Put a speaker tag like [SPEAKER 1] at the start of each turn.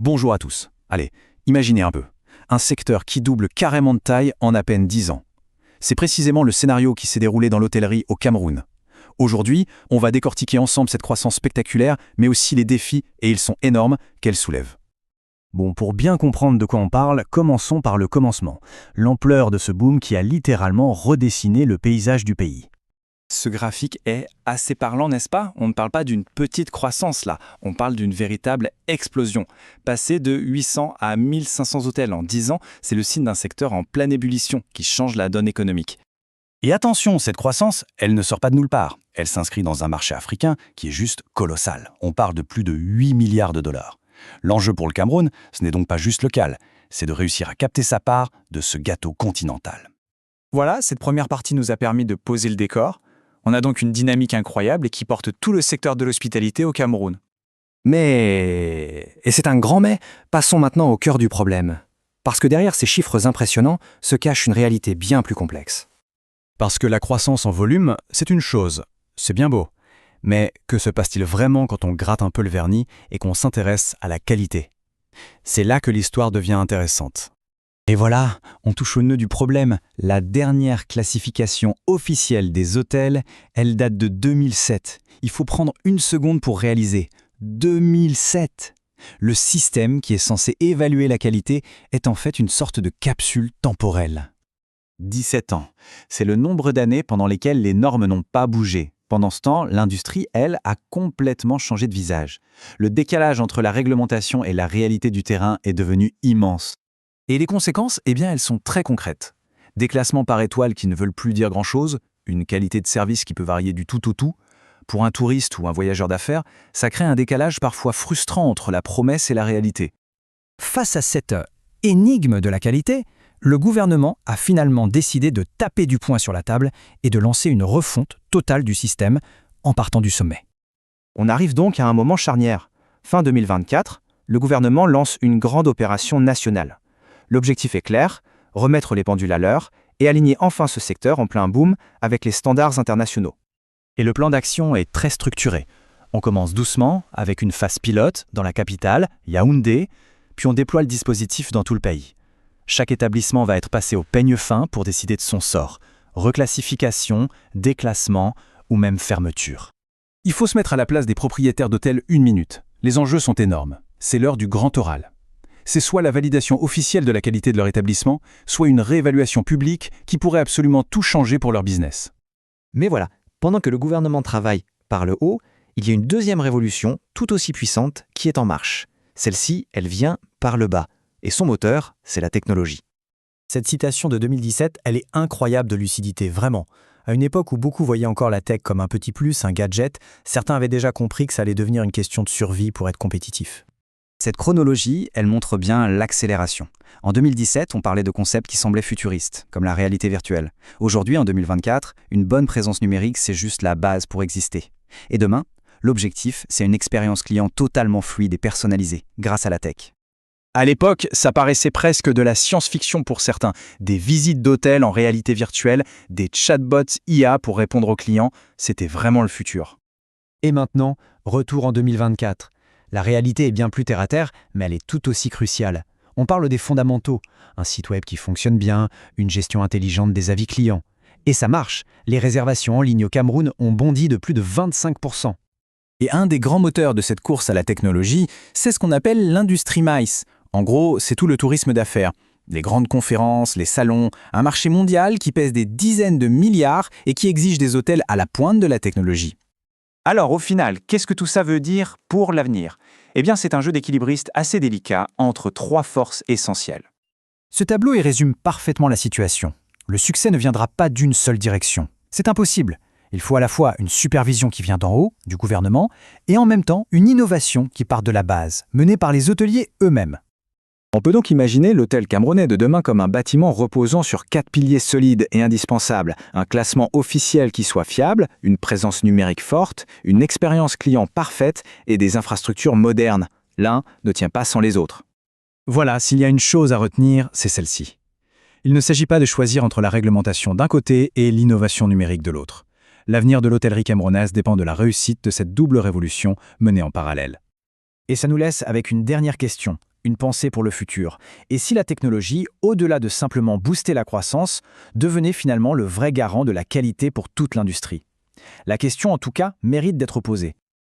[SPEAKER 1] Bonjour à tous. Allez, imaginez un peu. Un secteur qui double carrément de taille en à peine 10 ans. C'est précisément le scénario qui s'est déroulé dans l'hôtellerie au Cameroun. Aujourd'hui, on va décortiquer ensemble cette croissance spectaculaire, mais aussi les défis, et ils sont énormes, qu'elle soulève.
[SPEAKER 2] Bon, pour bien comprendre de quoi on parle, commençons par le commencement. L'ampleur de ce boom qui a littéralement redessiné le paysage du pays.
[SPEAKER 3] Ce graphique est assez parlant, n'est-ce pas? On ne parle pas d'une petite croissance là, on parle d'une véritable explosion. Passer de 800 à 1500 hôtels en 10 ans, c'est le signe d'un secteur en pleine ébullition qui change la donne économique.
[SPEAKER 2] Et attention, cette croissance, elle ne sort pas de nulle part. Elle s'inscrit dans un marché africain qui est juste colossal. On parle de plus de 8 milliards de dollars. L'enjeu pour le Cameroun, ce n'est donc pas juste local, c'est de réussir à capter sa part de ce gâteau continental.
[SPEAKER 3] Voilà, cette première partie nous a permis de poser le décor. On a donc une dynamique incroyable et qui porte tout le secteur de l'hospitalité au Cameroun.
[SPEAKER 4] Mais, et c'est un grand mais, passons maintenant au cœur du problème. Parce que derrière ces chiffres impressionnants se cache une réalité bien plus complexe.
[SPEAKER 2] Parce que la croissance en volume, c'est une chose, c'est bien beau. Mais que se passe-t-il vraiment quand on gratte un peu le vernis et qu'on s'intéresse à la qualité? C'est là que l'histoire devient intéressante. Et voilà, on touche au nœud du problème. La dernière classification officielle des hôtels, elle date de 2007. Il faut prendre une seconde pour réaliser. 2007! Le système qui est censé évaluer la qualité est en fait une sorte de capsule temporelle.
[SPEAKER 3] 17 ans, c'est le nombre d'années pendant lesquelles les normes n'ont pas bougé. Pendant ce temps, l'industrie, elle, a complètement changé de visage. Le décalage entre la réglementation et la réalité du terrain est devenu immense. Et les conséquences, eh bien, elles sont très concrètes. Des classements par étoile qui ne veulent plus dire grand-chose, une qualité de service qui peut varier du tout au tout. Pour un touriste ou un voyageur d'affaires, ça crée un décalage parfois frustrant entre la promesse et la réalité.
[SPEAKER 4] Face à cette énigme de la qualité, le gouvernement a finalement décidé de taper du poing sur la table et de lancer une refonte totale du système en partant du sommet.
[SPEAKER 5] On arrive donc à un moment charnière. Fin 2024, le gouvernement lance une grande opération nationale. L'objectif est clair, remettre les pendules à l'heure et aligner enfin ce secteur en plein boom avec les standards internationaux.
[SPEAKER 2] Et le plan d'action est très structuré. On commence doucement, avec une phase pilote dans la capitale, Yaoundé, puis on déploie le dispositif dans tout le pays. Chaque établissement va être passé au peigne fin pour décider de son sort. Reclassification, déclassement ou même fermeture.
[SPEAKER 1] Il faut se mettre à la place des propriétaires d'hôtels une minute. Les enjeux sont énormes. C'est l'heure du grand oral. C'est soit la validation officielle de la qualité de leur établissement, soit une réévaluation publique qui pourrait absolument tout changer pour leur business.
[SPEAKER 5] Mais voilà, pendant que le gouvernement travaille par le haut, il y a une deuxième révolution tout aussi puissante qui est en marche. Celle-ci, elle vient par le bas. Et son moteur, c'est la technologie.
[SPEAKER 2] Cette citation de 2017, elle est incroyable de lucidité, vraiment. À une époque où beaucoup voyaient encore la tech comme un petit plus, un gadget, certains avaient déjà compris que ça allait devenir une question de survie pour être compétitif.
[SPEAKER 6] Cette chronologie, elle montre bien l'accélération. En 2017, on parlait de concepts qui semblaient futuristes, comme la réalité virtuelle. Aujourd'hui, en 2024, une bonne présence numérique, c'est juste la base pour exister. Et demain, l'objectif, c'est une expérience client totalement fluide et personnalisée, grâce à la tech.
[SPEAKER 3] À l'époque, ça paraissait presque de la science-fiction pour certains. Des visites d'hôtels en réalité virtuelle, des chatbots IA pour répondre aux clients, c'était vraiment le futur.
[SPEAKER 4] Et maintenant, retour en 2024. La réalité est bien plus terre-à-terre, mais elle est tout aussi cruciale. On parle des fondamentaux, un site web qui fonctionne bien, une gestion intelligente des avis clients. Et ça marche, les réservations en ligne au Cameroun ont bondi de plus de 25%.
[SPEAKER 1] Et un des grands moteurs de cette course à la technologie, c'est ce qu'on appelle l'industrie MICE. En gros, c'est tout le tourisme d'affaires. Les grandes conférences, les salons, un marché mondial qui pèse des dizaines de milliards et qui exige des hôtels à la pointe de la technologie.
[SPEAKER 5] Alors au final, qu'est-ce que tout ça veut dire pour l'avenir? Eh bien, c'est un jeu d'équilibriste assez délicat entre trois forces essentielles.
[SPEAKER 4] Ce tableau y résume parfaitement la situation. Le succès ne viendra pas d'une seule direction. C'est impossible. Il faut à la fois une supervision qui vient d'en haut, du gouvernement, et en même temps une innovation qui part de la base, menée par les hôteliers eux-mêmes.
[SPEAKER 5] On peut donc imaginer l'hôtel camerounais de demain comme un bâtiment reposant sur 4 piliers solides et indispensables, un classement officiel qui soit fiable, une présence numérique forte, une expérience client parfaite et des infrastructures modernes. L'un ne tient pas sans les autres.
[SPEAKER 2] Voilà, s'il y a une chose à retenir, c'est celle-ci. Il ne s'agit pas de choisir entre la réglementation d'un côté et l'innovation numérique de l'autre. L'avenir de l'hôtellerie camerounaise dépend de la réussite de cette double révolution menée en parallèle.
[SPEAKER 4] Et ça nous laisse avec une dernière question, une pensée pour le futur. Et si la technologie, au-delà de simplement booster la croissance, devenait finalement le vrai garant de la qualité pour toute l'industrie? La question, en tout cas, mérite d'être posée.